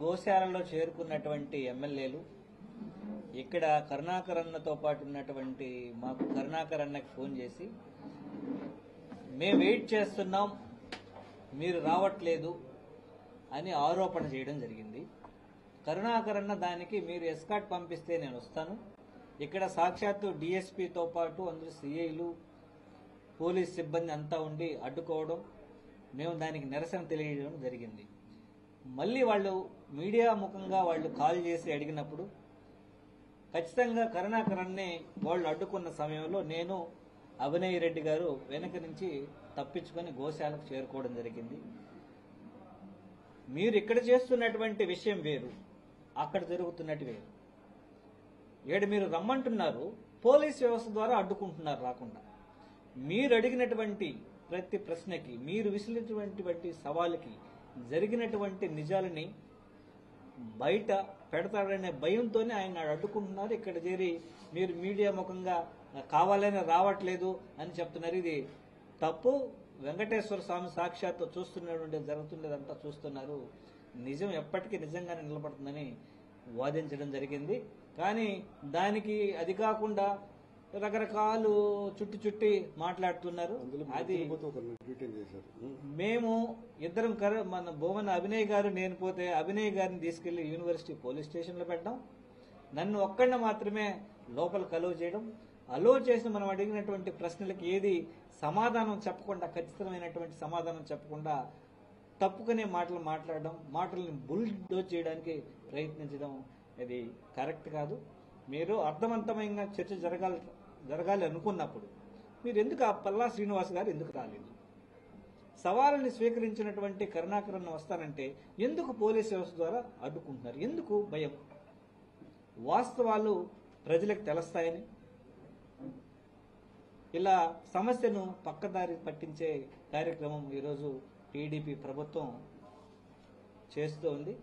గోశాలలో చేరుకున్నటువంటి ఎమ్మెల్యేలు ఇక్కడ కరుణాకర్ అన్నతో పాటు ఉన్నటువంటి మాకు కరుణాకర్ అన్నకి ఫోన్ చేసి మేము వెయిట్ చేస్తున్నాం మీరు రావట్లేదు అని ఆరోపణ చేయడం జరిగింది. కరుణాకర్ అన్న దానికి మీరు ఎస్కాట్ పంపిస్తే నేను వస్తాను, ఇక్కడ సాక్షాత్తు డిఎస్పీతో పాటు అందరూ సిఐలు పోలీస్ సిబ్బంది అంతా ఉండి అడ్డుకోవడం, మేము దానికి నిరసన తెలియజేయడం జరిగింది. మళ్ళీ వాళ్ళు మీడియా ముఖంగా వాళ్ళు కాల్ చేసి అడిగినప్పుడు ఖచ్చితంగా కరుణాకరన్ని వాళ్ళు అడ్డుకున్న సమయంలో నేను అభినయ్ రెడ్డి గారు వెనక నుంచి తప్పించుకొని గోశాలకు చేరుకోవడం జరిగింది. మీరు ఇక్కడ చేస్తున్నటువంటి విషయం వేరు, అక్కడ జరుగుతున్నట్టు వేరు. ఏడు మీరు రమ్మంటున్నారు, పోలీస్ వ్యవస్థ ద్వారా అడ్డుకుంటున్నారు రాకుండా. మీరు అడిగినటువంటి ప్రతి ప్రశ్నకి, మీరు విసిరినటువంటి సవాలుకి జరిగినటువంటి నిజాలని బయట పెడతాడనే భయంతోనే ఆయన అడ్డుకుంటున్నారు. ఇక్కడ చేరి మీరు మీడియా ముఖంగా కావాలని రావట్లేదు అని చెప్తున్నారు. ఇది తప్పు. వెంకటేశ్వర స్వామి సాక్షాత్తు చూస్తున్నటువంటి జరుగుతున్నదంతా చూస్తున్నారు. నిజం ఎప్పటికీ నిజంగానే నిలబడుతుందని వాదించడం జరిగింది. కానీ దానికి అది కాకుండా రకరకాలు చుట్టి మాట్లాడుతున్నారు. అది మేము ఇద్దరం మన భువన అభినయ్ గారు నేను పోతే అభినయ్ గారిని తీసుకెళ్లి యూనివర్సిటీ పోలీస్ స్టేషన్లో పెట్టడం, నన్ను ఒక్కడిని మాత్రమే లోపల అలో చేయడం, అలో చేసి మనం అడిగినటువంటి ప్రశ్నలకు ఏది సమాధానం చెప్పకుండా, ఖచ్చితమైనటువంటి సమాధానం చెప్పకుండా తప్పుకునే మాటలు మాట్లాడడం, మాటల్ని బుల్డోజ్ చేయడానికి ప్రయత్నించడం ఇది కరెక్ట్ కాదు. మీరు అర్థవంతమైన చర్చ జరగాలి అనుకున్నప్పుడు మీరు ఎందుకు ఆ పల్లా శ్రీనివాస్ గారు ఎందుకు రాలేదు? సవాళ్ళని స్వీకరించినటువంటి కరుణాకరన్ వస్తానంటే ఎందుకు పోలీస్ వ్యవస్థ ద్వారా అడ్డుకుంటున్నారు? ఎందుకు భయం? వాస్తవాలు ప్రజలకు తెలుస్తాయని ఇలా సమస్యను పక్కదారి పట్టించే కార్యక్రమం ఈరోజు టీడీపీ ప్రభుత్వం చేస్తోంది.